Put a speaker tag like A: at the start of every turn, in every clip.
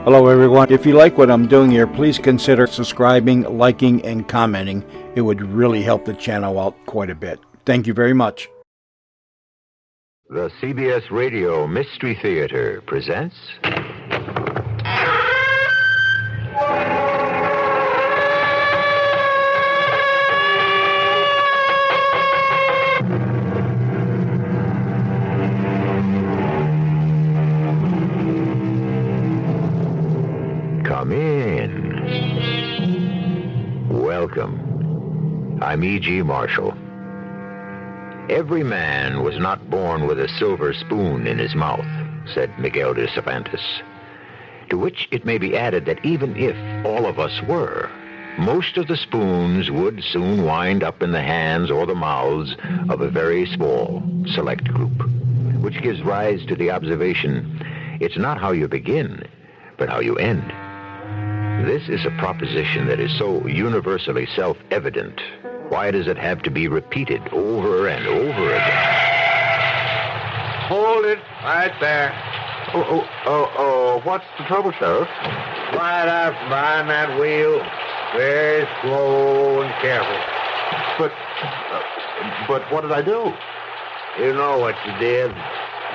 A: Hello everyone. If you like what I'm doing here, please consider subscribing, liking, and commenting. It would really help the channel out quite a bit. Thank you very much.
B: The CBS Radio Mystery Theater presents... Come in. Welcome. I'm E.G. Marshall. Every man was not born with a silver spoon in his mouth, said Miguel de Cervantes. To which it may be added that even if all of us were, most of the spoons would soon wind up in the hands or the mouths of a very small, select group, which gives rise to the observation, it's not how you begin, but how you end. This is a proposition that is so universally self-evident. Why does it have to be repeated over and over again?
C: Hold it right there.
D: What's the trouble, Sheriff?
C: Slide out from behind that wheel. Very slow and careful.
D: But what did I do?
C: You know what you did.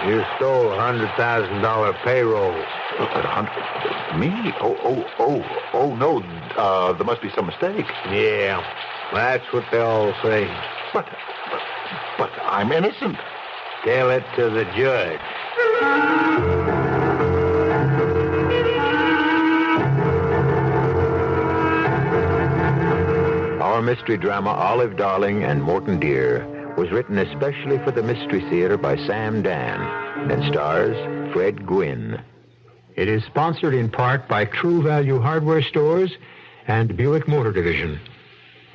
C: You stole a $100,000 payroll.
D: Me? Oh, no. There must be some mistake.
C: Yeah, that's what they all say.
D: But I'm innocent.
C: Tell it to the judge.
B: Our mystery drama, Olive Darling and Morton Dear, was written especially for the Mystery Theater by Sam Dan and stars Fred Gwynne.
E: It is sponsored in part by True Value Hardware Stores and Buick Motor Division.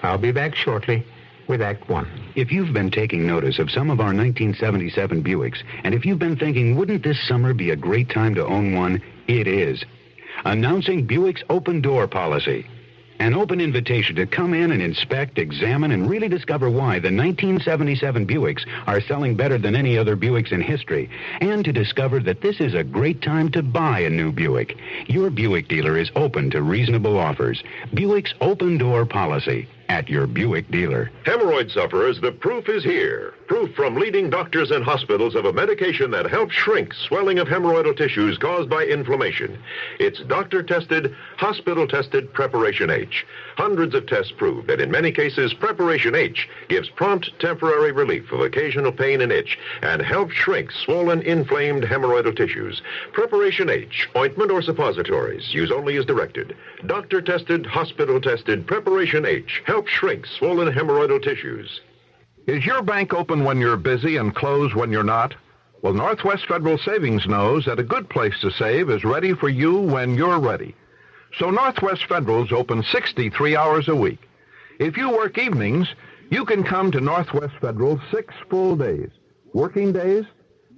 E: I'll be back shortly with Act One.
F: If you've been taking notice of some of our 1977 Buicks, and if you've been thinking, wouldn't this summer be a great time to own one? It is. Announcing Buick's open door policy. An open invitation to come in and inspect, examine, and really discover why the 1977 Buicks are selling better than any other Buicks in history, and to discover that this is a great time to buy a new Buick. Your Buick dealer is open to reasonable offers. Buick's open door policy at your Buick dealer.
G: Hemorrhoid sufferers, the proof is here. Proof from leading doctors and hospitals of a medication that helps shrink swelling of hemorrhoidal tissues caused by inflammation. It's doctor-tested, hospital-tested Preparation H. Hundreds of tests prove that in many cases, Preparation H gives prompt temporary relief of occasional pain and itch and helps shrink swollen, inflamed hemorrhoidal tissues. Preparation H, ointment or suppositories, use only as directed. Doctor-tested, hospital-tested Preparation H helps shrink swollen hemorrhoidal tissues.
H: Is your bank open when you're busy and closed when you're not? Well, Northwest Federal Savings knows that a good place to save is ready for you when you're ready. So Northwest Federal's open 63 hours a week. If you work evenings, you can come to Northwest Federal 6 full days. Working days?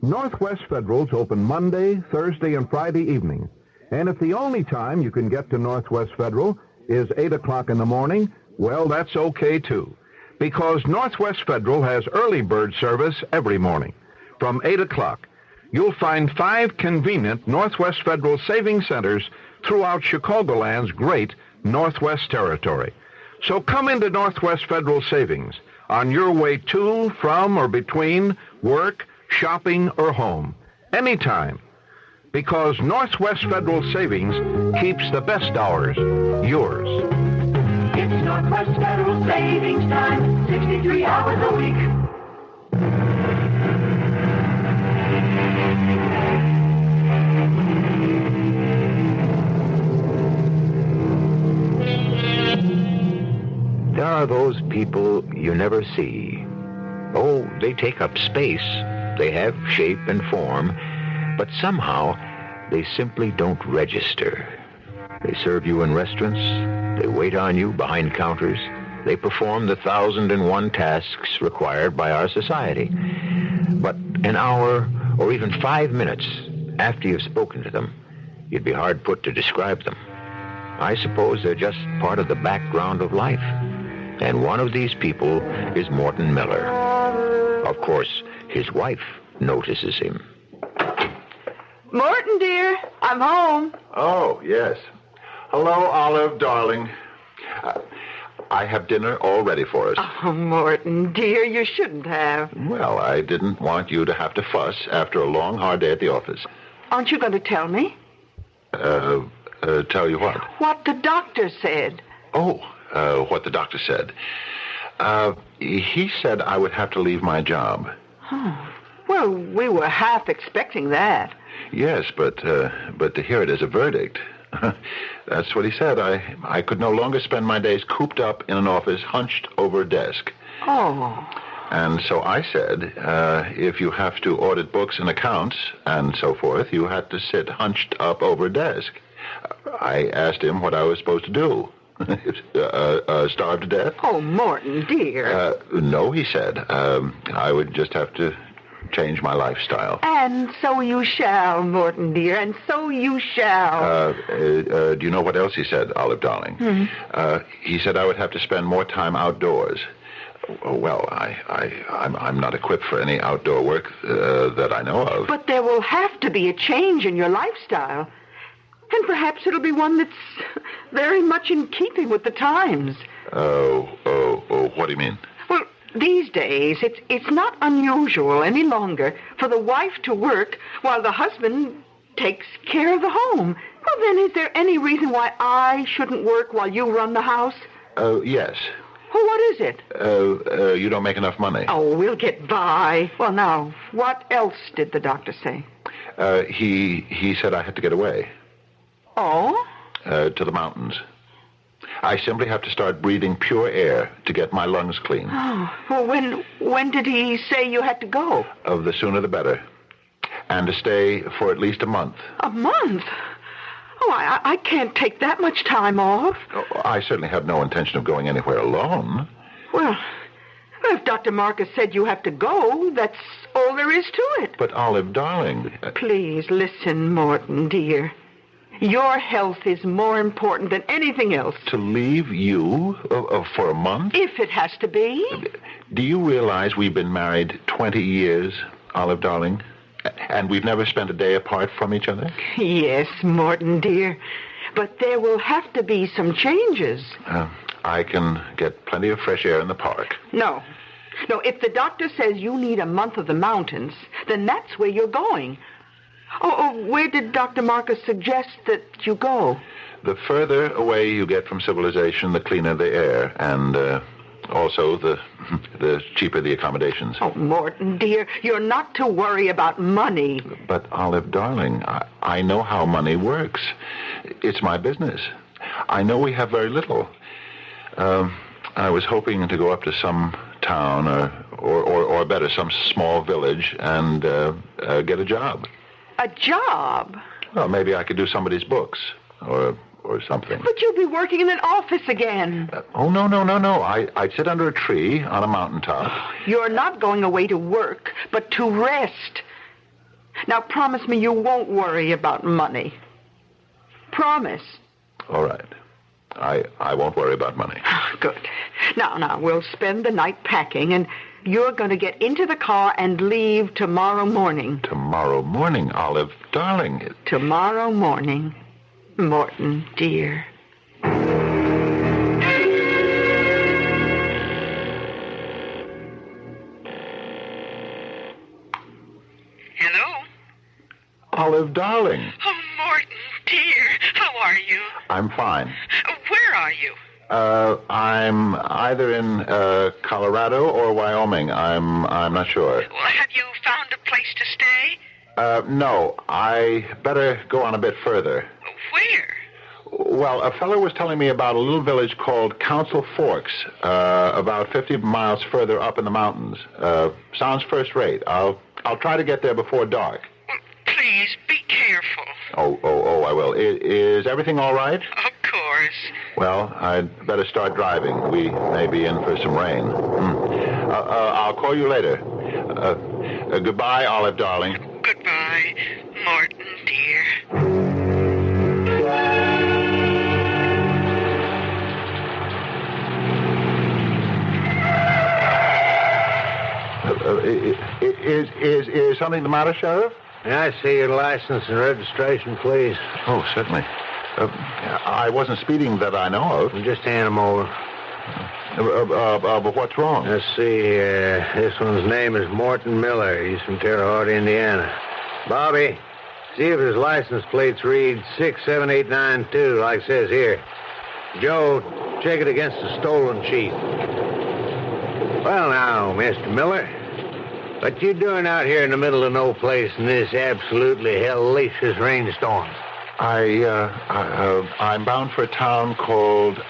H: Northwest Federal's open Monday, Thursday, and Friday evenings. And if the only time you can get to Northwest Federal is 8 o'clock in the morning, well, that's okay, too. Because Northwest Federal has early bird service every morning. From 8 o'clock, you'll find 5 convenient Northwest Federal savings centers throughout Chicagoland's great Northwest Territory. So come into Northwest Federal Savings on your way to, from, or between work, shopping, or home. Anytime. Because Northwest Federal Savings keeps the best hours yours.
I: It's Northwest Federal Savings Time, 63 hours a week.
B: There are those people you never see. Oh, they take up space. They have shape and form, but somehow they simply don't register. They serve you in restaurants. They wait on you behind counters. They perform the 1,001 tasks required by our society. But an hour or even 5 minutes after you've spoken to them, you'd be hard put to describe them. I suppose they're just part of the background of life. And one of these people is Morton Miller. Of course, his wife notices him.
J: Morton, dear, I'm home.
D: Oh, yes. Hello, Olive, darling. I have dinner all ready for us.
J: Oh, Morton, dear, you shouldn't have.
D: Well, I didn't want you to have to fuss after a long, hard day at the office.
J: Aren't you going to tell me?
D: Tell you what?
J: What the doctor said.
D: Oh, what the doctor said. He said I would have to leave my job.
J: Oh. Well, we were half expecting that.
D: Yes, but to hear it as a verdict, that's what he said. I could no longer spend my days cooped up in an office, hunched over a desk.
J: Oh.
D: And so I said, if you have to audit books and accounts and so forth, you had to sit hunched up over a desk. I asked him what I was supposed to do. Starve to death?
J: Oh, Morton, dear.
D: No, he said. I would just have to change my lifestyle.
J: And so you shall, Morton, dear, and so you shall.
D: Do you know what else he said, Olive, darling?
J: Mm-hmm.
D: He said I would have to spend more time outdoors. Well, I'm not equipped for any outdoor work that I know of.
J: But there will have to be a change in your lifestyle. And perhaps it'll be one that's very much in keeping with the times.
D: What do you mean?
J: Well, these days, it's not unusual any longer for the wife to work while the husband takes care of the home. Well, then, is there any reason why I shouldn't work while you run the house?
D: Yes.
J: Well, what is it?
D: You don't make enough money.
J: Oh, we'll get by. Well, now, what else did the doctor say?
D: He said I had to get away.
J: Oh?
D: To the mountains. I simply have to start breathing pure air to get my lungs clean.
J: Oh, well, when did he say you had to go?
D: The sooner the better. And to stay for at least a month.
J: A month? Oh, I can't take that much time off.
D: Oh, I certainly have no intention of going anywhere alone.
J: Well, if Dr. Marcus said you have to go, that's all there is to it.
D: But, Olive, darling...
J: Please listen, Morton, dear. Your health is more important than anything else.
D: To leave you for a month?
J: If it has to be.
D: Do you realize we've been married 20 years, Olive, darling? And we've never spent a day apart from each other?
J: Yes, Morton, dear. But there will have to be some changes.
D: I can get plenty of fresh air in the park.
J: No, if the doctor says you need a month of the mountains, then that's where you're going. Oh, where did Dr. Marcus suggest that you go?
D: The further away you get from civilization, the cleaner the air, and also the cheaper the accommodations.
J: Oh, Morton, dear, you're not to worry about money.
D: But, Olive, darling, I know how money works. It's my business. I know we have very little. I was hoping to go up to some town or better, some small village and get a job.
J: A job?
D: Well, maybe I could do somebody's books or something.
J: But you'll be working in an office again.
D: No. I'd sit under a tree on a mountaintop.
J: You're not going away to work, but to rest. Now, promise me you won't worry about money. Promise.
D: All right. I won't worry about money.
J: Good. Now, we'll spend the night packing, and you're going to get into the car and leave tomorrow morning.
D: Tomorrow morning, Olive, darling.
J: Tomorrow morning, Morton, dear.
K: Hello?
D: Olive, darling.
K: Oh, Morton, dear. How are you?
D: I'm fine.
K: Where are you?
D: I'm either in Colorado or Wyoming. I'm not sure.
K: Well, have you found a place to stay?
D: No. I better go on a bit further.
K: Where?
D: Well, a fellow was telling me about a little village called Council Forks, about 50 miles further up in the mountains. Sounds first rate. I'll try to get there before dark.
K: Well, please, be careful.
D: Oh, I will. Is everything all right?
K: Of course.
D: Well, I'd better start driving. We may be in for some rain. I'll call you later. Goodbye, Olive, darling.
K: Goodbye, Morton, dear.
D: Is something the matter, Sheriff?
C: May I see your license and registration, please?
D: Oh, certainly. I wasn't speeding that I know of.
C: Just hand them over.
D: But what's wrong?
C: Let's see here. This one's name is Morton Miller. He's from Terre Haute, Indiana. Bobby, see if his license plates read 67892, like it says here. Joe, check it against the stolen sheet. Well, now, Mr. Miller, what you doing out here in the middle of no place in this absolutely hellacious rainstorm?
D: I'm bound for a town called,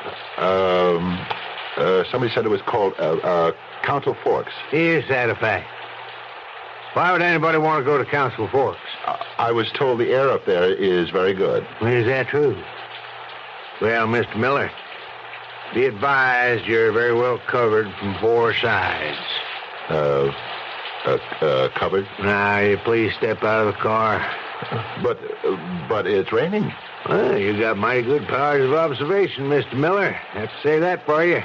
D: somebody said it was called, Council Forks.
C: Is that a fact? Why would anybody want to go to Council Forks?
D: I was told the air up there is very good.
C: Is that true? Well, Mr. Miller, be advised you're very well covered from 4 sides.
D: Covered?
C: Now, you please step out of the car.
D: But it's raining.
C: Well, you got mighty good powers of observation, Mr. Miller. Have to say that for you.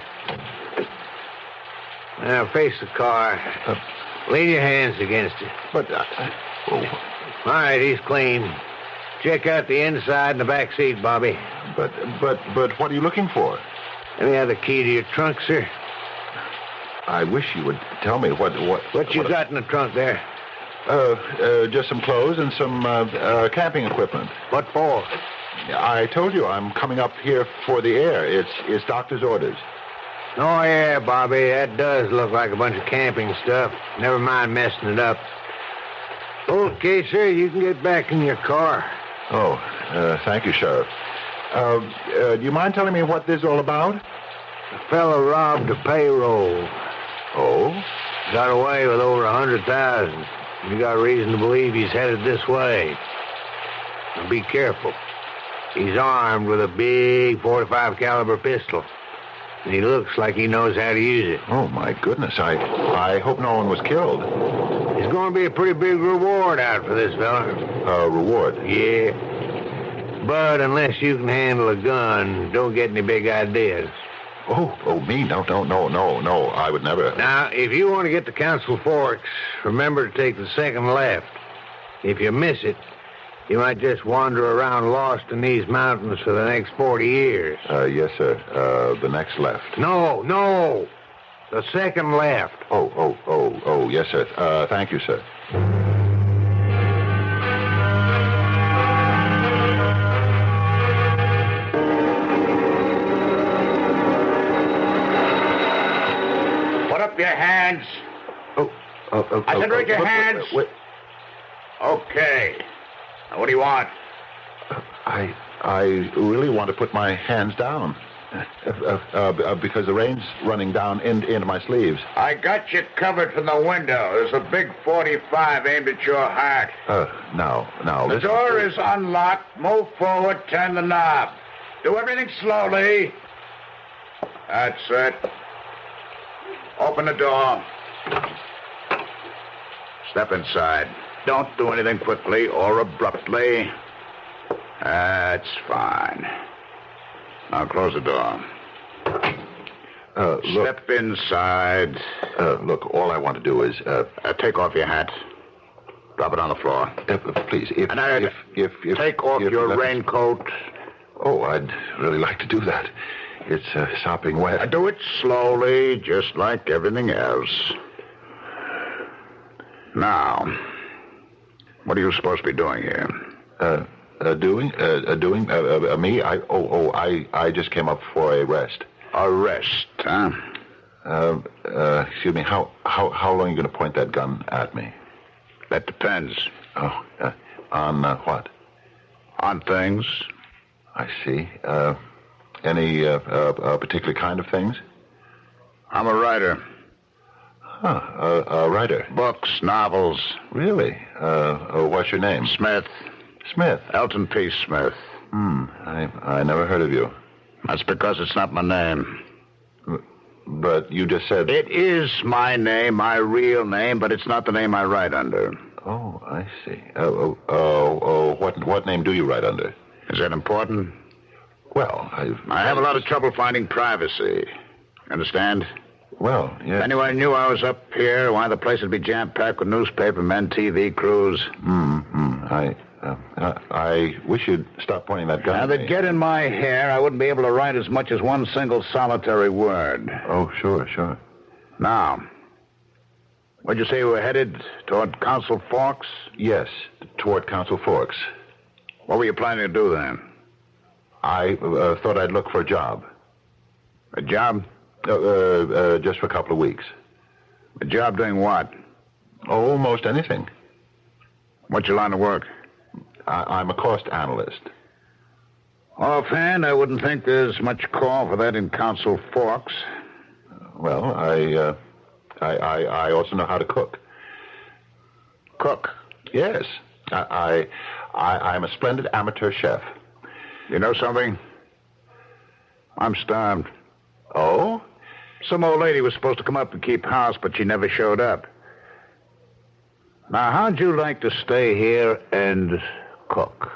C: Now, face the car. Lean your hands against it.
D: But,
C: All right, he's clean. Check out the inside and the back seat, Bobby.
D: But what are you looking for?
C: Let me have the key to your trunk, sir.
D: I wish you would tell me what
C: you got in the trunk there?
D: Just some clothes and some camping equipment.
C: What for?
D: I told you I'm coming up here for the air. It's doctor's orders.
C: Oh, yeah, Bobby, that does look like a bunch of camping stuff. Never mind messing it up. Okay, sir, you can get back in your car.
D: Oh, thank you, Sheriff. Do you mind telling me what this is all about?
C: A fellow robbed a payroll.
D: Oh?
C: Got away with over 100,000. You got reason to believe he's headed this way. Now be careful. He's armed with a big .45 caliber pistol. And he looks like he knows how to use it.
D: Oh, my goodness. I hope no one was killed.
C: There's going to be a pretty big reward out for this fella.
D: Reward?
C: Yeah. But unless you can handle a gun, don't get any big ideas.
D: Oh, me? No. I would never.
C: Now, if you want to get to Council Forks, remember to take the second left. If you miss it, you might just wander around lost in these mountains for the next 40 years.
D: Yes, sir. The next left.
C: No. The second left.
D: Oh, yes, sir. Thank you, sir.
L: Put up your hands. I said raise your hands.
D: Wait.
L: Okay. Now, what do you want?
D: I really want to put my hands down. Because the rain's running down into my sleeves.
L: I got you covered from the window. There's a big .45 aimed at your heart.
D: Now.
L: The door is unlocked. Move forward, turn the knob. Do everything slowly. That's it. Open the door. Step inside. Don't do anything quickly or abruptly. That's fine. Now close the door.
D: Look.
L: Step inside.
D: Look, all I want to do is...
L: take off your hat. Drop it on the floor.
D: Please,
L: if take off your raincoat.
D: Oh, I'd really like to do that. It's sopping wet.
L: Do it slowly, just like everything else. Now, what are you supposed to be doing here?
D: Me? I just came up for a rest.
L: A rest, huh?
D: Excuse me, how long are you going to point that gun at me?
L: That depends.
D: Oh, on what?
L: On things.
D: I see. Any particular kind of things?
L: I'm a writer.
D: Huh, a writer.
L: Books, novels.
D: Really? What's your name?
L: Smith.
D: Smith?
L: Elton P. Smith.
D: I never heard of you.
L: That's because it's not my name.
D: But you just said...
L: It is my name, my real name, but it's not the name I write under.
D: Oh, I see. What name do you write under?
L: Is that important?
D: Well,
L: I have a lot of trouble finding privacy. Understand?
D: Well, yes.
L: If anyone knew I was up here, why the place would be jam-packed with newspaper men, TV crews.
D: Mm-hmm. I wish you'd stop pointing that gun
L: Now,
D: at
L: they'd
D: me.
L: get in my hair, I wouldn't be able to write as much as one single solitary word.
D: Oh, sure.
L: Now, where'd you say we were headed? Toward Council Forks?
D: Yes, toward Council Forks.
L: What were you planning to do then?
D: I thought I'd look for a job.
L: A job?
D: Just for a couple of weeks.
L: A job doing what?
D: Oh, almost anything.
L: What's your line of work?
D: I'm a cost analyst.
L: Offhand, I wouldn't think there's much call for that in Council Forks.
D: Well, I also know how to cook.
L: Cook?
D: Yes. I'm a splendid amateur chef.
L: You know something? I'm starved.
D: Oh?
L: Some old lady was supposed to come up and keep house, but she never showed up. Now, how'd you like to stay here and cook?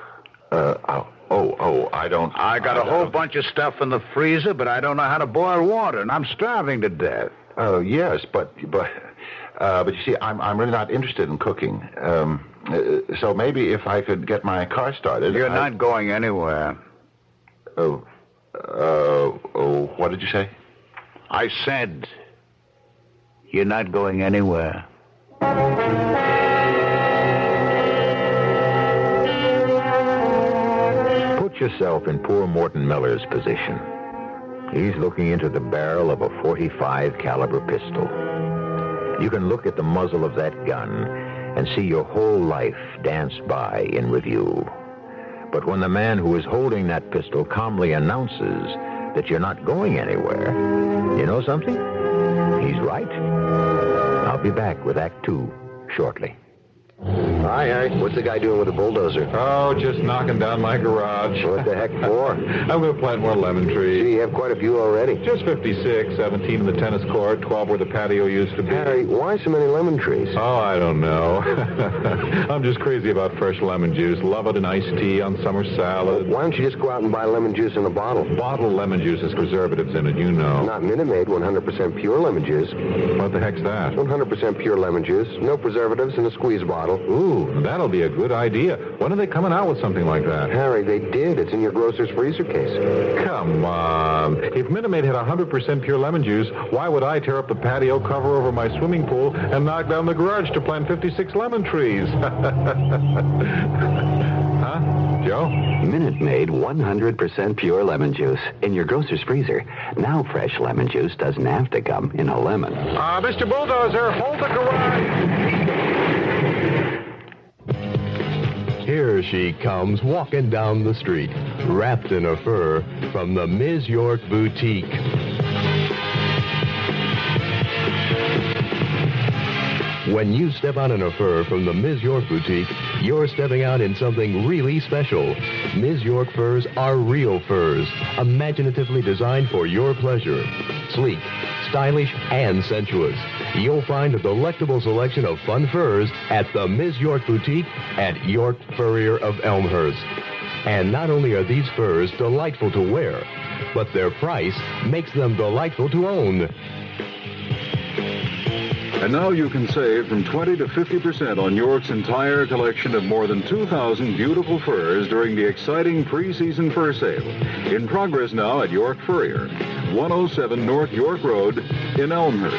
D: I don't...
L: I got a whole bunch of stuff in the freezer, but I don't know how to boil water, and I'm starving to death.
D: Oh, yes, but you see, I'm really not interested in cooking. So maybe if I could get my car started...
L: You're not going anywhere.
D: What did you say?
L: I said, you're not going anywhere.
B: Put yourself in poor Morton Miller's position. He's looking into the barrel of a .45 caliber pistol. You can look at the muzzle of that gun and see your whole life dance by in review. But when the man who is holding that pistol calmly announces that you're not going anywhere, you know something? He's right. I'll be back with Act 2 shortly.
M: Hi, Harry. What's the guy doing with the bulldozer?
H: Oh, just knocking down my garage.
M: What the heck for?
H: I'm going to plant more lemon trees.
M: Gee, you have quite a few already.
H: Just 56, 17 in the tennis court, 12 where the patio used to be.
M: Harry, why so many lemon trees?
H: Oh, I don't know. I'm just crazy about fresh lemon juice. Love it in iced tea, on summer salad.
M: Why don't you just go out and buy lemon juice in a bottle?
H: Bottled lemon juice has preservatives in it, you know.
M: Not Minute Maid, 100% pure lemon juice.
H: What the heck's that?
M: 100% pure lemon juice, no preservatives in a squeeze bottle.
H: Ooh, that'll be a good idea. When are they coming out with something like that?
M: Harry, they did. It's in your grocer's freezer case.
H: Come on. If Minute Maid had 100% pure lemon juice, why would I tear up the patio cover over my swimming pool and knock down the garage to plant 56 lemon trees? Huh? Joe?
N: Minute Maid 100% pure lemon juice in your grocer's freezer. Now fresh lemon juice doesn't have to come in a lemon.
H: Mr. Bulldozer, hold the garage.
O: Here she comes walking down the street, wrapped in a fur from the Ms. York Boutique. When you step out in a fur from the Ms. York Boutique, you're stepping out in something really special. Ms. York furs are real furs, imaginatively designed for your pleasure. Sleek, stylish, and sensuous. You'll find a delectable selection of fun furs at the Ms. York Boutique at York Furrier of Elmhurst. And not only are these furs delightful to wear, but their price makes them delightful to own.
P: And now you can save from 20 to 50% on York's entire collection of more than 2,000 beautiful furs during the exciting pre-season fur sale. In progress now at York Furrier, 107 North York Road in Elmhurst.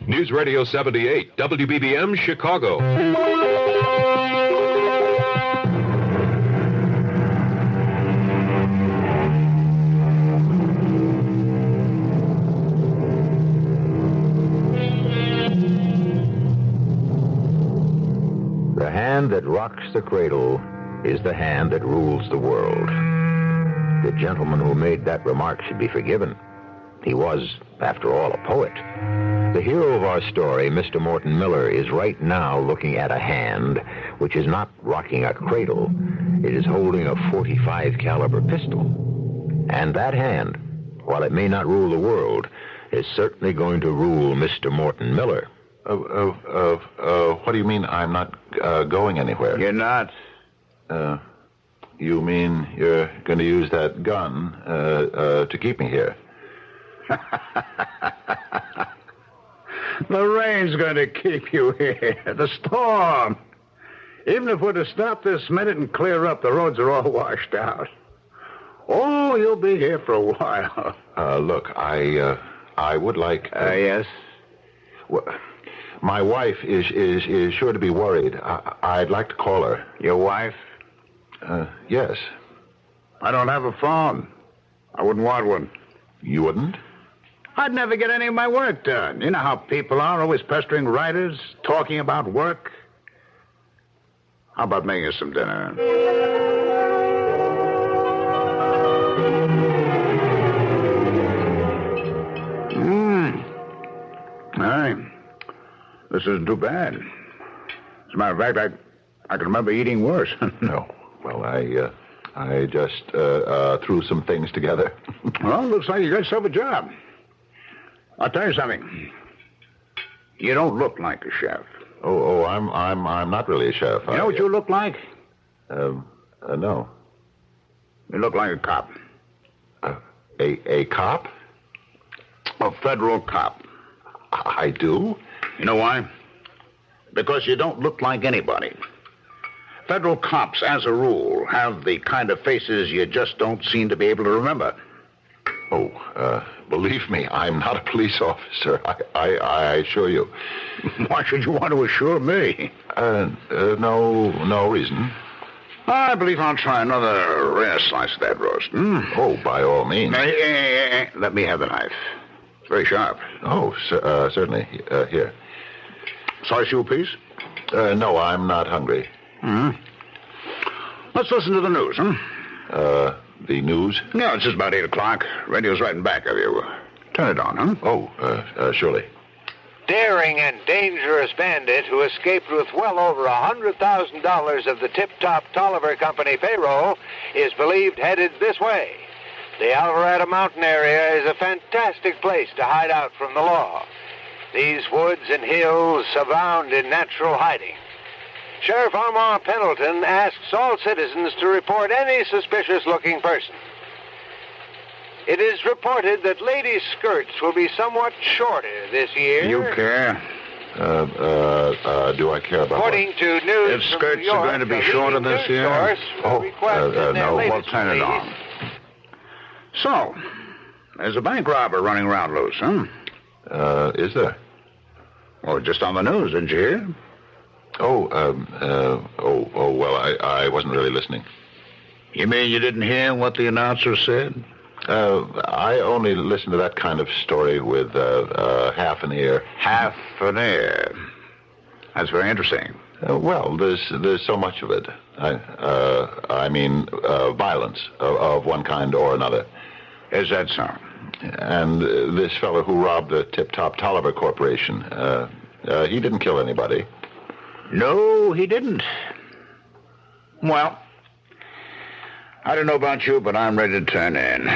G: News Radio 78, WBBM, Chicago.
B: The hand that rocks the cradle is the hand that rules the world. The gentleman who made that remark should be forgiven. He was, after all, a poet. The hero of our story, Mr. Morton Miller, is right now looking at a hand which is not rocking a cradle. It is holding a .45 caliber pistol. And that hand, while it may not rule the world, is certainly going to rule Mr. Morton Miller.
D: What do you mean I'm not going anywhere?
L: You're not?
D: You mean you're going to use that gun to keep me here?
L: The rain's going to keep you here. The storm. Even if we're to stop this minute and clear up, the roads are all washed out. Oh, you'll be here for a while.
D: Look, I would like...
L: Yes?
D: Well, my wife is sure to be worried. I'd like to call her.
L: Your wife?
D: Yes.
L: I don't have a phone. I wouldn't want one.
D: You wouldn't?
L: I'd never get any of my work done. You know how people are, always pestering writers, talking about work. How about making us some dinner? All right. This isn't too bad. As a matter of fact, I can remember eating worse.
D: No. Well, I just threw some things together.
L: Well, looks like you got yourself a job. I'll tell you something. You don't look like a chef.
D: Oh, I'm not really a chef.
L: You know what you look like?
D: No.
L: You look like a cop.
D: A cop?
L: A federal cop.
D: I do?
L: You know why? Because you don't look like anybody. Federal cops, as a rule, have the kind of faces you just don't seem to be able to remember.
D: Oh, believe me, I'm not a police officer. I assure you.
L: Why should you want to assure me?
D: No reason.
L: I believe I'll try another rare slice of that roast.
D: Oh, by all means.
L: Hey, let me have the knife. It's very sharp.
D: Oh, certainly. Here.
L: Slice you a piece?
D: No, I'm not hungry.
L: Let's listen to the news,
D: The news?
L: No, it's just about 8 o'clock. Radio's right in back of you. Turn it on, huh?
D: Oh, surely.
C: Daring and dangerous bandit who escaped with well over $100,000 of the tip-top Tolliver Company payroll is believed headed this way. The Alvarado Mountain area is a fantastic place to hide out from the law. These woods and hills abound in natural hiding. Sheriff Armand Pendleton asks all citizens to report any suspicious-looking person. It is reported that ladies' skirts will be somewhat shorter this year.
L: You care?
D: Do I care about
C: According to news
L: if skirts
C: from New York,
L: are going to be shorter this year?
C: No.
L: Well, turn it on. So, there's a bank robber running around loose, huh?
D: Is there?
L: Well, just on the news, didn't you hear?
D: Well, I wasn't really listening.
L: You mean you didn't hear what the announcer said?
D: I only listen to that kind of story with half an ear.
L: Half an ear. That's very interesting.
D: Well, there's so much of it. I mean, violence of one kind or another.
L: Is that so?
D: And this fellow who robbed the Tip-Top Tolliver Corporation, he didn't kill anybody.
L: No, he didn't. Well, I don't know about you, but I'm ready to turn in.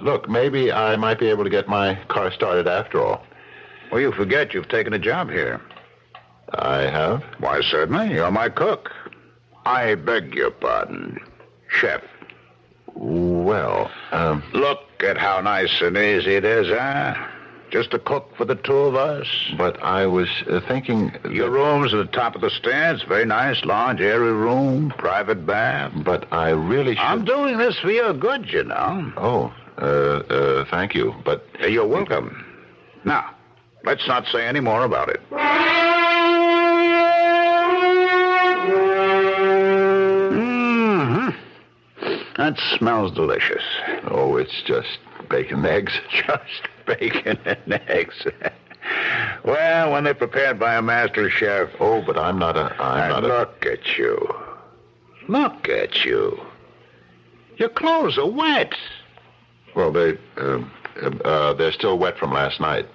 D: Look, maybe I might be able to get my car started after all.
L: Well, you forget you've taken a job here.
D: I have?
L: Why, certainly. You're my cook. I beg your pardon. Chef.
D: Well,
L: Look at how nice and easy it is, huh? Just a cook for the two of us.
D: But I was thinking...
L: Your room's at the top of the stairs. Very nice, large, airy room, private bath.
D: But I really should...
L: I'm doing this for your good, you know.
D: Oh, thank you, but...
L: You're welcome. Now, let's not say any more about it. That smells delicious.
D: Oh, it's just bacon and eggs.
L: Just bacon and eggs. Well, when they're prepared by a master chef.
D: Oh, but I'm not a...
L: Look at you. Look at you. Your clothes are wet.
D: Well, they're still wet from last night.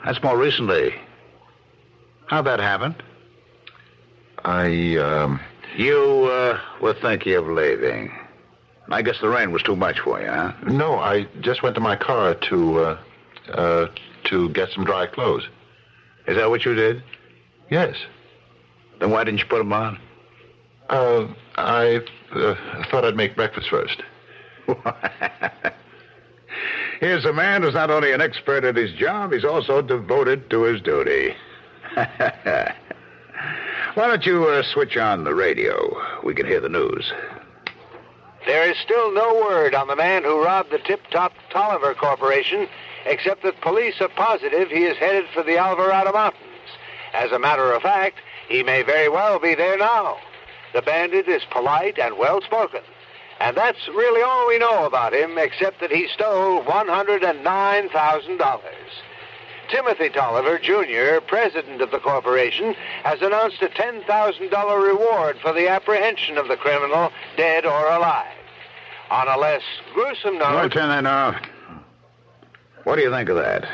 L: That's more recently. How'd that happen? You were thinking of leaving. I guess the rain was too much for you, huh?
D: No, I just went to my car to get some dry clothes.
L: Is that what you did?
D: Yes.
L: Then why didn't you put them on?
D: I thought I'd make breakfast first.
L: Here's a man who's not only an expert at his job, he's also devoted to his duty. Why don't you switch on the radio? We can hear the news.
C: There is still no word on the man who robbed the Tip-Top Tolliver Corporation, except that police are positive he is headed for the Alvarado Mountains. As a matter of fact, he may very well be there now. The bandit is polite and well-spoken. And that's really all we know about him, except that he stole $109,000. Timothy Tolliver, Jr., president of the corporation, has announced a $10,000 reward for the apprehension of the criminal, dead or alive. On a less gruesome note...
L: Well, turn that off. What do you think of that?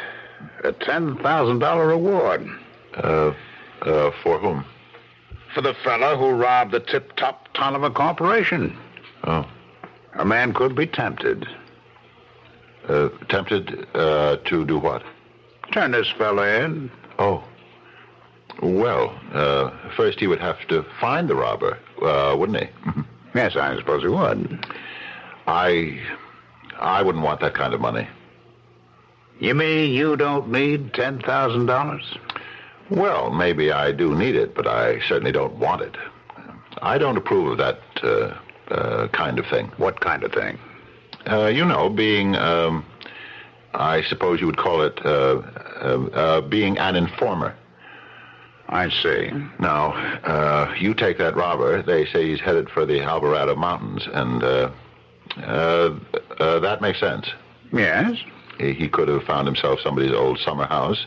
L: A $10,000 reward.
D: For whom?
L: For the fellow who robbed the Tip-Top Tolliver Corporation.
D: Oh.
L: A man could be tempted.
D: Tempted to do what?
L: Turn this fellow in.
D: Oh. Well, first he would have to find the robber, wouldn't he?
L: Yes, I suppose he would.
D: I wouldn't want that kind of money.
L: You mean you don't need $10,000?
D: Well, maybe I do need it, but I certainly don't want it. I don't approve of that kind of thing.
L: What kind of thing?
D: Being, I suppose you would call it, being an informer.
L: I see.
D: Now, you take that robber. They say he's headed for the Alvarado Mountains, and that makes sense.
L: Yes?
D: He could have found himself somebody's old summer house.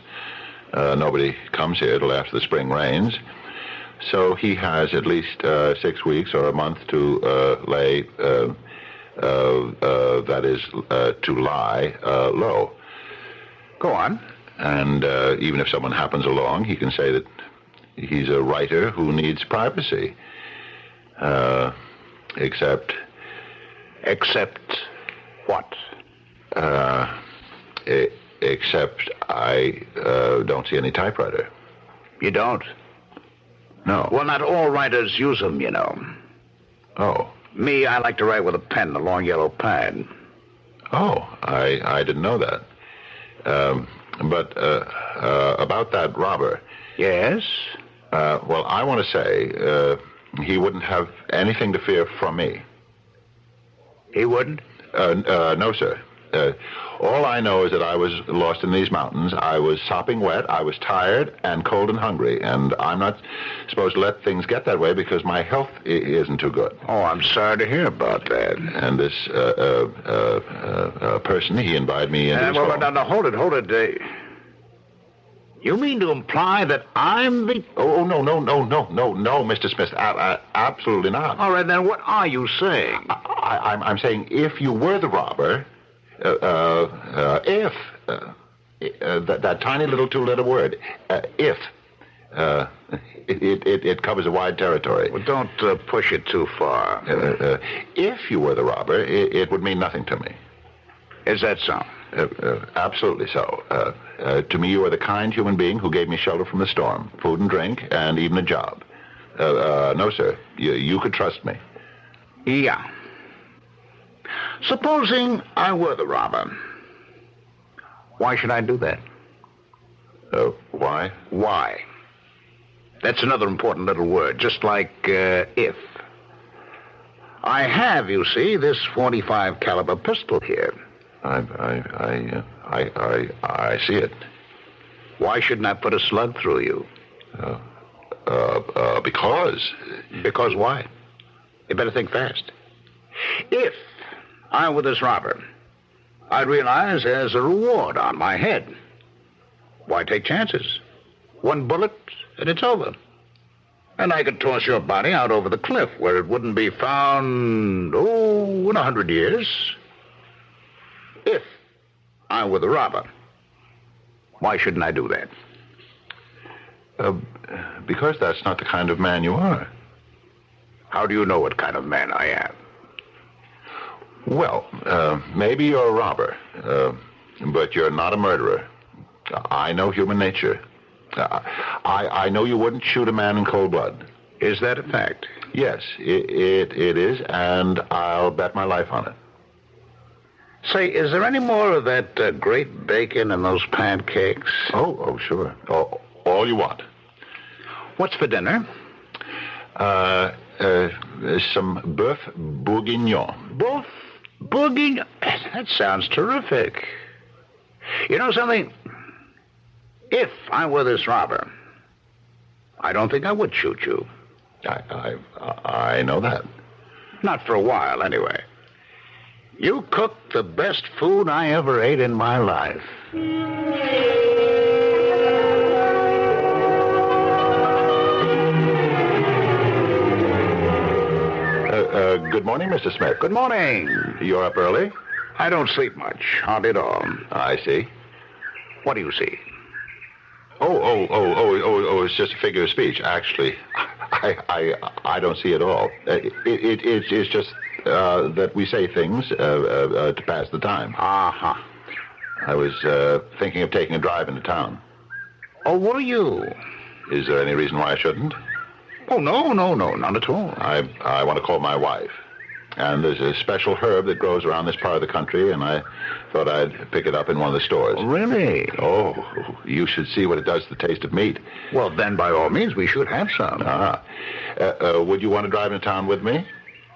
D: Nobody comes here till after the spring rains. So he has at least 6 weeks or a month to lay, that is, to lie low.
L: Go on.
D: And even if someone happens along, he can say that he's a writer who needs privacy. Except
L: what?
D: Except I don't see any typewriter.
L: You don't?
D: No.
L: Well, not all writers use them, you know.
D: Oh.
L: Me, I like to write with a pen, a long yellow pad.
D: Oh, I didn't know that. But about that robber.
L: Yes?
D: Well, I want to say he wouldn't have anything to fear from me.
L: He wouldn't?
D: No, sir. All I know is that I was lost in these mountains. I was sopping wet. I was tired and cold and hungry. And I'm not supposed to let things get that way because my health isn't too good.
L: Oh, I'm sorry to hear about that.
D: And this person, he invited me into his home.
L: No, hold it. You mean to imply that I'm the...
D: Oh, no, Mr. Smith. Absolutely not.
L: All right, then what are you saying?
D: I'm saying if you were the robber... that tiny little two-letter word, if, it covers a wide territory.
L: Well, don't push it too far.
D: If you were the robber, it would mean nothing to me.
L: Is that so?
D: Absolutely so. To me, you are the kind human being who gave me shelter from the storm, food and drink, and even a job. No, sir. You could trust me.
L: Yeah. Supposing I were the robber, why should I do that?
D: Why?
L: Why? That's another important little word, just like if. I have, you see, this .45 caliber pistol here.
D: I see it.
L: Why shouldn't I put a slug through you?
D: Because.
L: Because why? You better think fast. If I were this robber, I'd realize there's a reward on my head. Why take chances? One bullet, and it's over. And I could toss your body out over the cliff where it wouldn't be found, in 100 years. If I were the robber, why shouldn't I do that?
D: Because that's not the kind of man you are.
L: How do you know what kind of man I am?
D: Well, maybe you're a robber, but you're not a murderer. I know human nature. I know you wouldn't shoot a man in cold blood.
L: Is that a fact?
D: Yes, it is, and I'll bet my life on it.
L: Say, is there any more of that great bacon in those pancakes?
D: Oh, sure. All you want.
L: What's for dinner?
D: Some bœuf bourguignon.
L: Both bourguignon? That sounds terrific. You know something? If I were this robber, I don't think I would shoot you.
D: I know that.
L: Not for a while, anyway. You cooked the best food I ever ate in my life.
D: Good morning, Mr. Smith.
L: Good morning.
D: You're up early?
L: I don't sleep much, hardly at all.
D: I see.
L: What do you see?
D: Oh, it's just a figure of speech. Actually, I don't see it all. It's just that we say things to pass the time.
L: Uh-huh.
D: I was thinking of taking a drive into town.
L: Oh, were you?
D: Is there any reason why I shouldn't?
L: Oh, no, not at all.
D: I want to call my wife. And there's a special herb that grows around this part of the country, and I thought I'd pick it up in one of the stores.
L: Really?
D: Oh, you should see what it does to the taste of meat.
L: Well, then, by all means, we should have some.
D: Would you want to drive into town with me?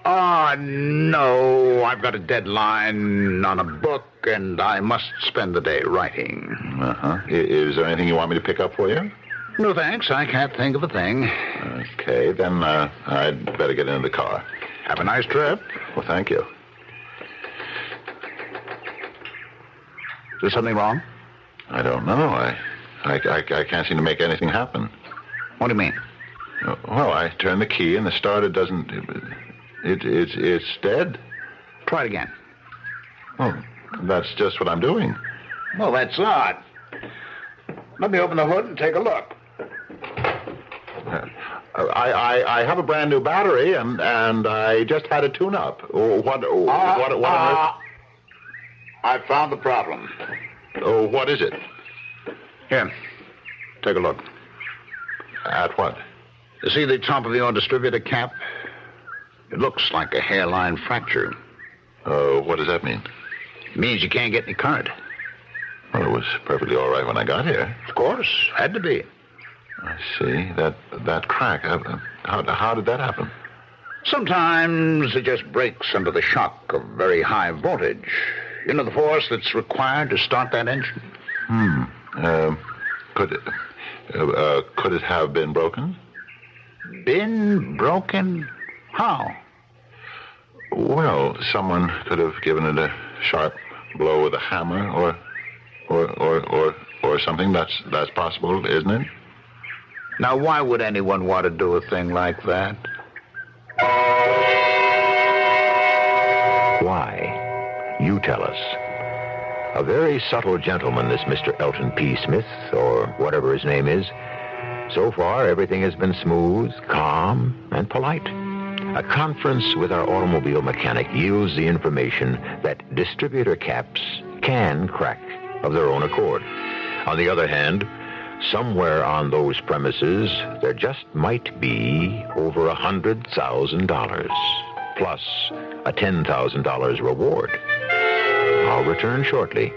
L: No. I've got a deadline on a book, and I must spend the day writing.
D: Uh-huh. Is there anything you want me to pick up for you?
L: No, thanks. I can't think of a thing.
D: Okay, then I'd better get into the car.
L: Have a nice trip.
D: Well, thank you.
L: Is there something wrong?
D: I don't know. I can't seem to make anything happen.
L: What do you mean?
D: Well, I turn the key and the starter doesn't... It's dead.
L: Try it again.
D: Oh, that's just what I'm doing.
L: Well, that's odd. Let me open the hood and take a look.
D: I have a brand new battery, and I just had a tune-up. What on earth?
L: I found the problem.
D: Oh, what is it?
L: Here, take a look.
D: At what?
L: You see the top of your distributor cap? It looks like a hairline fracture.
D: What does that mean?
L: It means you can't get any current.
D: Well, it was perfectly all right when I got here.
L: Of course, had to be.
D: I see. That crack, how did that happen?
L: Sometimes it just breaks under the shock of very high voltage. You know the force that's required to start that engine?
D: Could it have been broken?
L: Been broken? How?
D: Well, someone could have given it a sharp blow with a hammer or something. That's possible, isn't it?
L: Now, why would anyone want to do a thing like that?
B: Why? You tell us. A very subtle gentleman, this Mr. Elton P. Smith, or whatever his name is. So far, everything has been smooth, calm, and polite. A conference with our automobile mechanic yields the information that distributor caps can crack of their own accord. On the other hand, somewhere on those premises, there just might be over $100,000, plus a $10,000 reward. I'll return shortly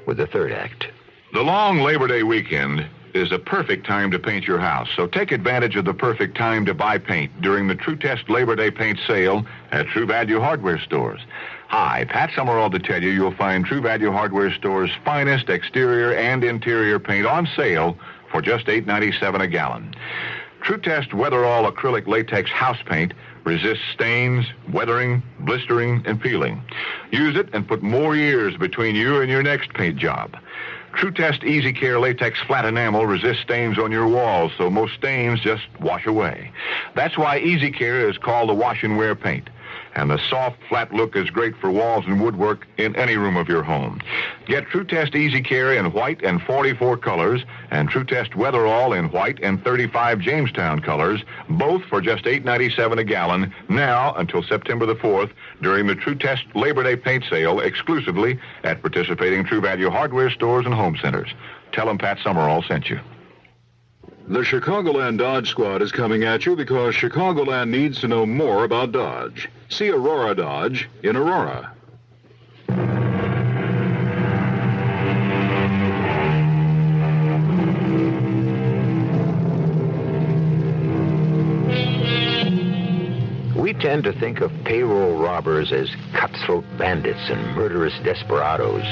B: with the third act.
H: The long Labor Day weekend is a perfect time to paint your house, so take advantage of the perfect time to buy paint during the True Test Labor Day paint sale at True Value Hardware Stores. Hi, Pat Summerall to tell you you'll find True Value Hardware Store's finest exterior and interior paint on sale for just $8.97 a gallon. True Test Weatherall acrylic latex house paint resists stains, weathering, blistering, and peeling. Use it and put more years between you and your next paint job. True Test Easy Care latex flat enamel resists stains on your walls, so most stains just wash away. That's why Easy Care is called the wash and wear paint. And the soft, flat look is great for walls and woodwork in any room of your home. Get True Test Easy Care in white and 44 colors, and True Test Weatherall in white and 35 Jamestown colors, both for just $8.97 a gallon, now until September the 4th, during the True Test Labor Day paint sale, exclusively at participating True Value hardware stores and home centers. Tell them Pat Summerall sent you.
P: The Chicagoland Dodge Squad is coming at you because Chicagoland needs to know more about Dodge. See Aurora Dodge in Aurora.
B: We tend to think of payroll robbers as cutthroat bandits and murderous desperados.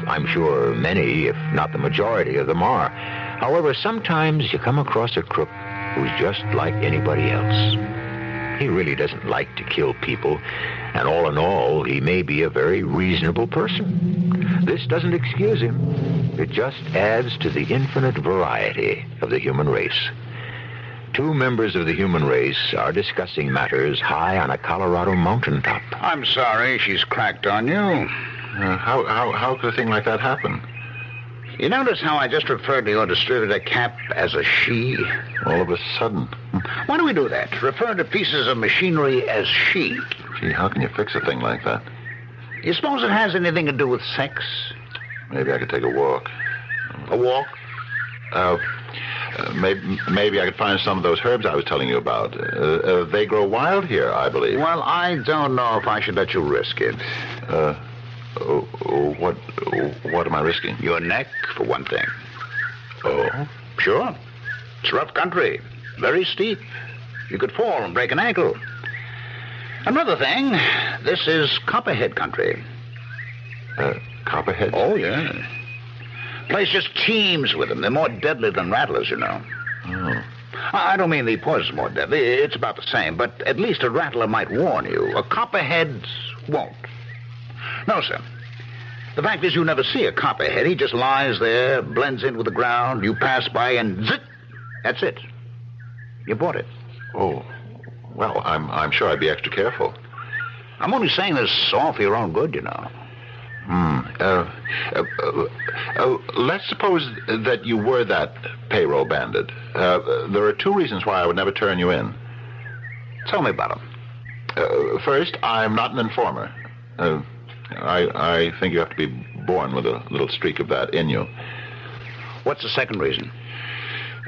B: I'm sure many, if not the majority of them are. However, sometimes you come across a crook who's just like anybody else. He really doesn't like to kill people, and all in all, he may be a very reasonable person. This doesn't excuse him. It just adds to the infinite variety of the human race. Two members of the human race are discussing matters high on a Colorado mountaintop.
L: I'm sorry she's cracked on you.
D: How could a thing like that happen?
L: You notice how I just referred to your distributor Cap as a she?
D: All of a sudden.
L: Why do we do that? Refer to pieces of machinery as she.
D: Gee, how can you fix a thing like that?
L: You suppose it has anything to do with sex?
D: Maybe I could take a walk.
L: A walk?
D: Maybe I could find some of those herbs I was telling you about. They grow wild here, I believe.
L: Well, I don't know if I should let you risk it.
D: What am I risking?
L: Your neck, for one thing.
D: Oh?
L: Sure. It's rough country. Very steep. You could fall and break an ankle. Another thing, this is copperhead country.
D: Copperhead?
L: Oh, yeah. Place just teems with them. They're more deadly than rattlers, you know.
D: Oh.
L: I don't mean the poison's more deadly. It's about the same. But at least a rattler might warn you. A copperhead won't. No, sir. The fact is you never see a copperhead. He just lies there, blends in with the ground. You pass by and zit. That's it. You bought it.
D: Oh. Well, I'm sure I'd be extra careful.
L: I'm only saying this all for your own good, you know.
D: Let's suppose that you were that payroll bandit. There are two reasons why I would never turn you in.
L: Tell me about them.
D: First, I'm not an informer. I think you have to be born with a little streak of that in you.
L: What's the second reason?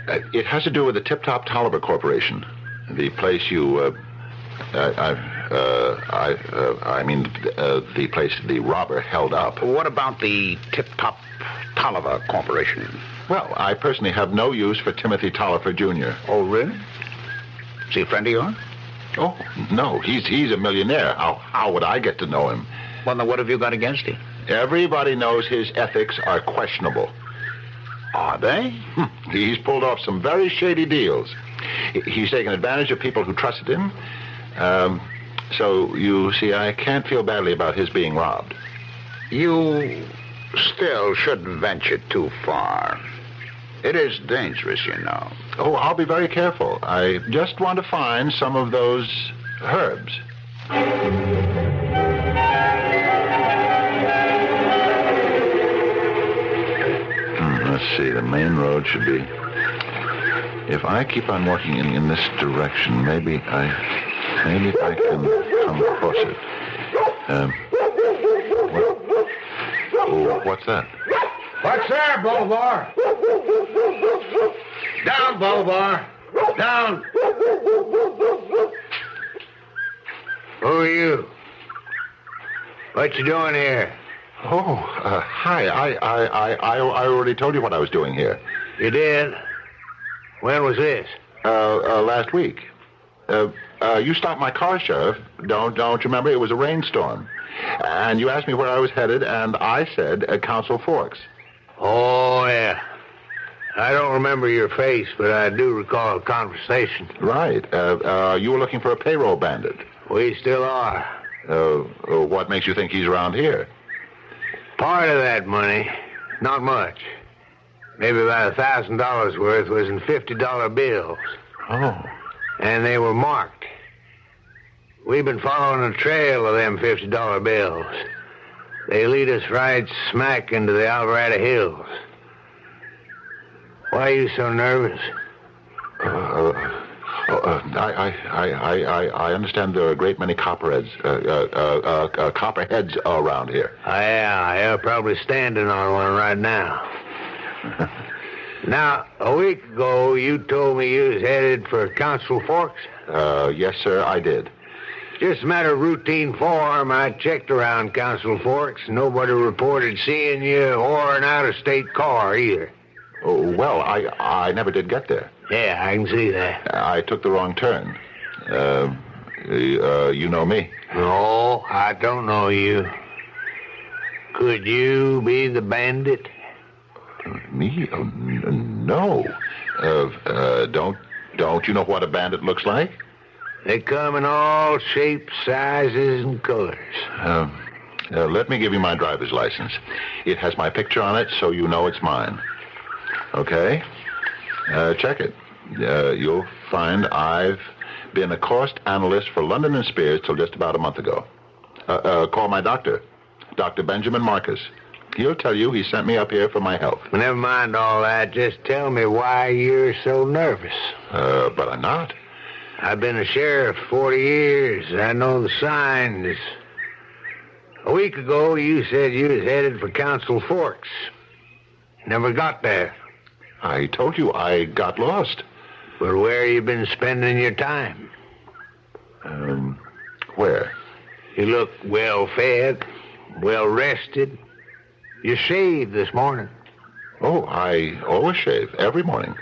D: It has to do with the Tip Top Tolliver Corporation, the place you. The place the robber held up.
L: What about the Tip Top Tolliver Corporation?
D: Well, I personally have no use for Timothy Tolliver Jr.
L: Oh, really? Is he a friend of yours?
D: Oh, no. He's a millionaire. How would I get to know him?
L: Well, then what have you got against him?
D: Everybody knows his ethics are questionable.
L: Are they?
D: He's pulled off some very shady deals. He's taken advantage of people who trusted him. So, you see, I can't feel badly about his being robbed.
L: You still shouldn't venture too far. It is dangerous, you know.
D: Oh, I'll be very careful. I just want to find some of those herbs. Let's see, the main road should be... If I keep on walking in this direction, maybe I can come across it. What's that?
C: What's there, Bolivar? Down, Bolivar. Down. Who are you? What you doing here?
D: Oh, hi. I already told you what I was doing here.
C: You did? When was this?
D: Last week. You stopped my car, Sheriff. Don't you remember? It was a rainstorm. And you asked me where I was headed, and I said Council Forks.
C: Oh, yeah. I don't remember your face, but I do recall a conversation.
D: Right. You were looking for a payroll bandit.
C: We still are.
D: What makes you think he's around here?
C: Part of that money. Not much. Maybe about $1,000 worth was in $50 bills.
D: Oh.
C: And they were marked. We've been following a trail of them $50 bills. They lead us right smack into the Alvarado Hills. Why are you so nervous?
D: I understand there are a great many copperheads around here.
C: Yeah, you're probably standing on one right now. Now, a week ago, you told me you was headed for Council Forks?
D: Yes, sir, I did.
C: Just a matter of routine form, I checked around Council Forks. Nobody reported seeing you or an out-of-state car either.
D: Oh, well, I never did get there.
C: Yeah, I can see that.
D: I took the wrong turn. You know me.
C: No, I don't know you. Could you be the bandit?
D: Me? Oh, no. Don't you know what a bandit looks like?
C: They come in all shapes, sizes, and colors.
D: Let me give you my driver's license. It has my picture on it, so you know it's mine. Okay? Check it. You'll find I've been a cost analyst for London & Spears till just about a month ago. Call my doctor, Dr. Benjamin Marcus. He'll tell you he sent me up here for my health.
C: Never mind all that. Just tell me why you're so nervous.
D: But I'm not.
C: I've been a sheriff 40 years. I know the signs. A week ago, you said you was headed for Council Forks. Never got there.
D: I told you I got lost.
C: But where you been spending your time?
D: Where?
C: You look well-fed, well-rested. You shaved this morning.
D: Oh, I always shave, every morning.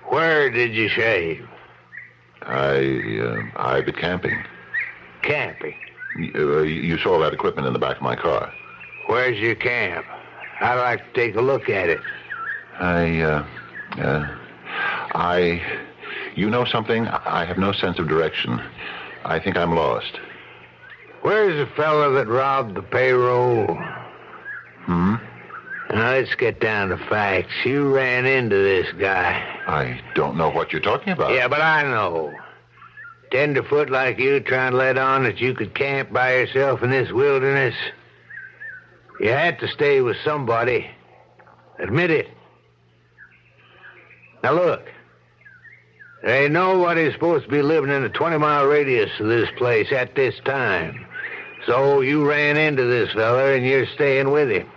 C: Where did you shave?
D: I've been camping.
C: Camping?
D: You saw that equipment in the back of my car.
C: Where's your camp? I'd like to take a look at it.
D: You know something? I have no sense of direction. I think I'm lost.
C: Where's the fella that robbed the payroll? Now, let's get down to facts. You ran into this guy.
D: I don't know what you're talking about.
C: Yeah, but I know. Tenderfoot like you trying to let on that you could camp by yourself in this wilderness. You had to stay with somebody. Admit it. Now, look. There ain't nobody supposed to be living in a 20-mile radius of this place at this time. So you ran into this fella, and you're staying with him.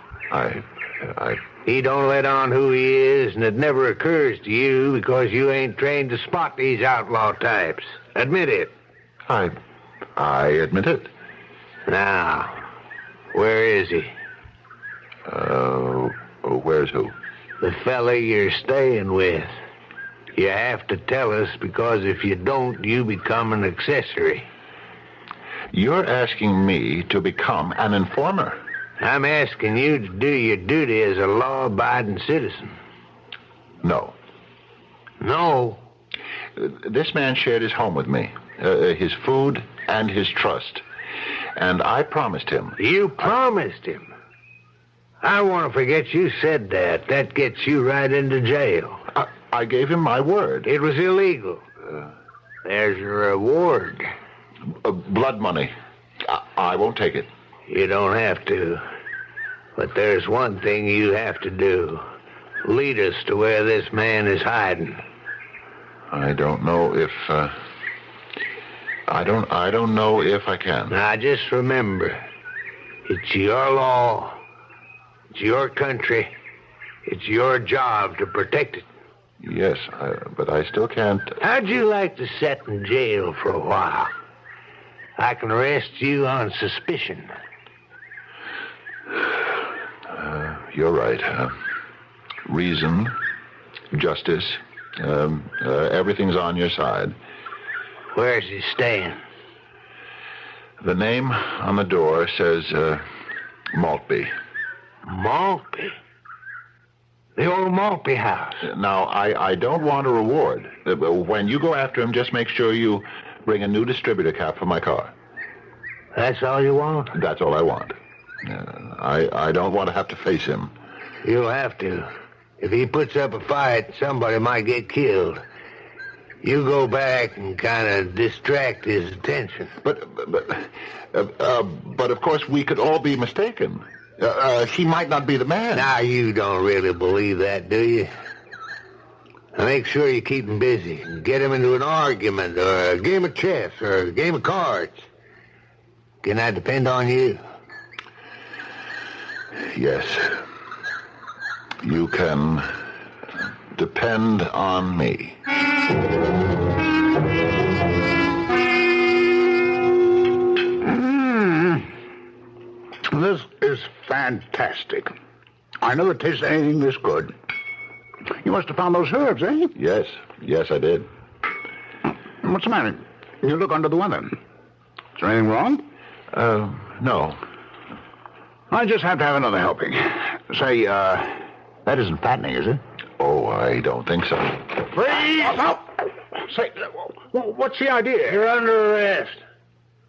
C: He don't let on who he is, and it never occurs to you because you ain't trained to spot these outlaw types. Admit it.
D: I admit it.
C: Now, where is he?
D: Where's who?
C: The fella you're staying with. You have to tell us, because if you don't, you become an accessory.
D: You're asking me to become an informer.
C: I'm asking you to do your duty as a law-abiding citizen.
D: No.
C: No?
D: This man shared his home with me, his food and his trust. And I promised him.
C: You promised him? I want to forget you said that. That gets you right into jail.
D: I gave him my word.
C: It was illegal. There's your reward.
D: Blood money. I won't take it.
C: You don't have to. But there's one thing you have to do. Lead us to where this man is hiding.
D: I don't know if... I don't know if I can.
C: Now, just remember, it's your law. It's your country. It's your job to protect it.
D: Yes, but I still can't...
C: How'd you like to sit in jail for a while? I can arrest you on suspicion.
D: You're right. Reason, justice, everything's on your side.
C: Where's he staying?
D: The name on the door says Maltby.
C: Maltby? The old Maltby house.
D: Now, I don't want a reward. When you go after him, just make sure you bring a new distributor cap for my car.
C: That's all you want?
D: That's all I want. I don't want to have to face him.
C: You'll have to. If he puts up a fight, somebody might get killed. You go back and kind of distract his attention.
D: But of course we could all be mistaken. He might not be the man.
C: Now, you don't really believe that, do you? Now, make sure you keep him busy. Get him into an argument or a game of chess or a game of cards. Can I depend on you?
D: Yes. You can depend on me.
L: This is fantastic. I never tasted anything this good. You must have found those herbs, eh?
D: Yes, I did.
L: What's the matter? You look under the weather. there anything wrong?
D: No.
L: I just have to have another helping. Say, that isn't fattening, is it?
D: Oh, I don't think so.
L: Freeze! Say, what's the idea?
C: You're under arrest.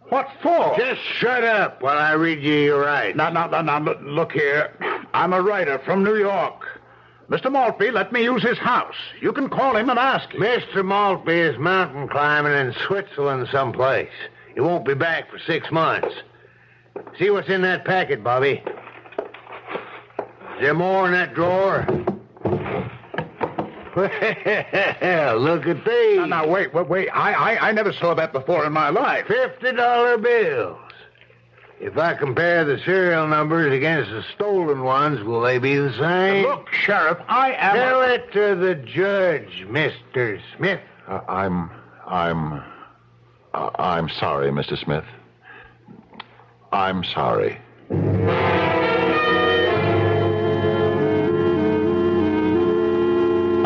L: What for?
C: Just shut up while I read you your rights.
L: Now, look here. I'm a writer from New York. Mr. Maltby let me use his house. You can call him and ask him.
C: Mr. Maltby is mountain climbing in Switzerland someplace. He won't be back for 6 months. See what's in that packet, Bobby. Is there more in that drawer? Well, look at these.
L: Now, wait. I never saw that before in my life.
C: $50 bills. If I compare the serial numbers against the stolen ones, will they be the same?
L: Look, Sheriff, I am...
C: Tell it to the judge, Mr. Smith.
D: I'm sorry, Mr. Smith. I'm sorry.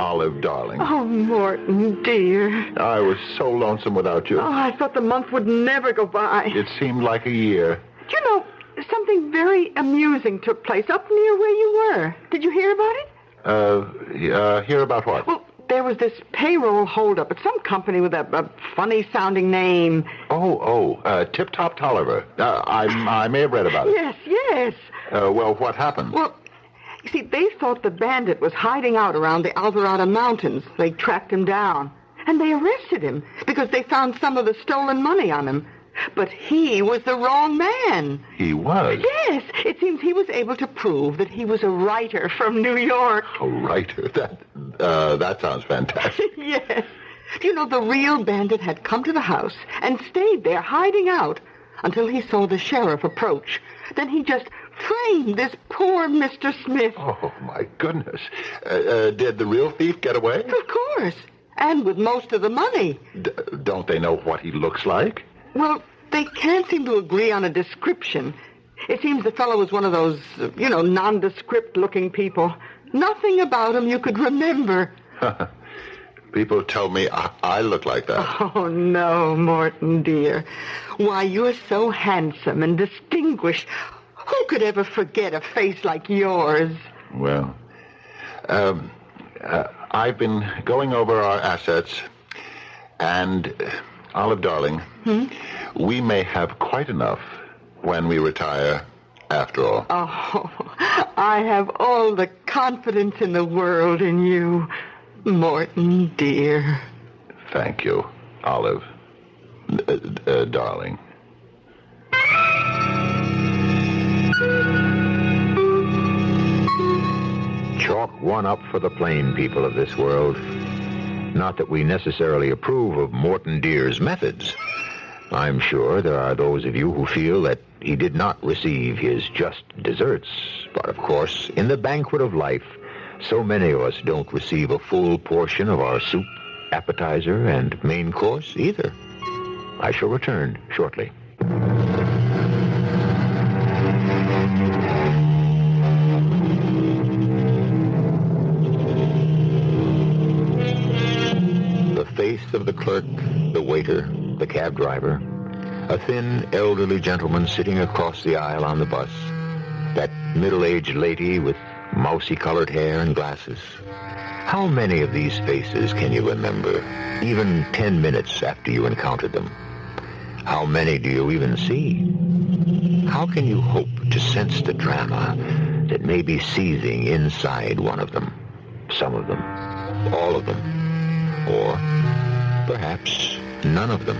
D: Olive, darling.
J: Oh, Morton, dear.
D: I was so lonesome without you.
J: Oh, I thought the month would never go by.
D: It seemed like a year.
J: Do you know, something very amusing took place up near where you were. Did you hear about it?
D: Hear about what?
J: Well, there was this payroll holdup at some company with a funny-sounding name.
D: Tip Top Tolliver. I may have read about it.
J: Yes.
D: Well, what happened?
J: Well, you see, they thought the bandit was hiding out around the Alvarado Mountains. They tracked him down, and they arrested him because they found some of the stolen money on him. But he was the wrong man.
D: He was?
J: Yes. It seems he was able to prove that he was a writer from New York.
D: A writer? That sounds fantastic.
J: Yes. You know, the real bandit had come to the house and stayed there hiding out until he saw the sheriff approach. Then he just framed this poor Mr. Smith.
D: Oh, my goodness. Did the real thief get away?
J: Of course. And with most of the money.
D: Don't they know what he looks like?
J: Well, they can't seem to agree on a description. It seems the fellow was one of those, nondescript-looking people. Nothing about him you could remember.
D: People tell me I look like that.
J: Oh, no, Morton, dear. Why, you're so handsome and distinguished. Who could ever forget a face like yours?
D: Well, I've been going over our assets, and... Olive, darling, we may have quite enough when we retire, after all.
J: Oh, I have all the confidence in the world in you, Morton, dear.
D: Thank you, Olive, darling.
B: Chalk one up for the plain people of this world. Not that we necessarily approve of Morton Deer's methods. I'm sure there are those of you who feel that he did not receive his just deserts. But, of course, in the banquet of life, so many of us don't receive a full portion of our soup, appetizer, and main course either. I shall return shortly. The face of the clerk, the waiter, the cab driver, a thin, elderly gentleman sitting across the aisle on the bus, that middle-aged lady with mousy-colored hair and glasses. How many of these faces can you remember, even 10 minutes after you encountered them? How many do you even see? How can you hope to sense the drama that may be seething inside one of them? Some of them, all of them, or perhaps none of them.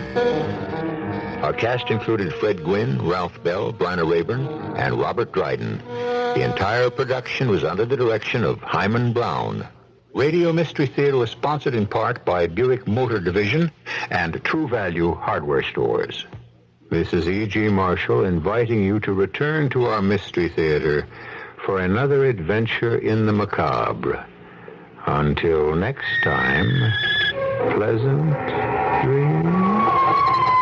B: Our cast included Fred Gwynne, Ralph Bell, Bryna Raeburn, and Robert Dryden. The entire production was under the direction of Hyman Brown. Radio Mystery Theater was sponsored in part by Buick Motor Division and True Value Hardware Stores. This is E.G. Marshall inviting you to return to our Mystery Theater for another adventure in the macabre. Until next time, pleasant dreams.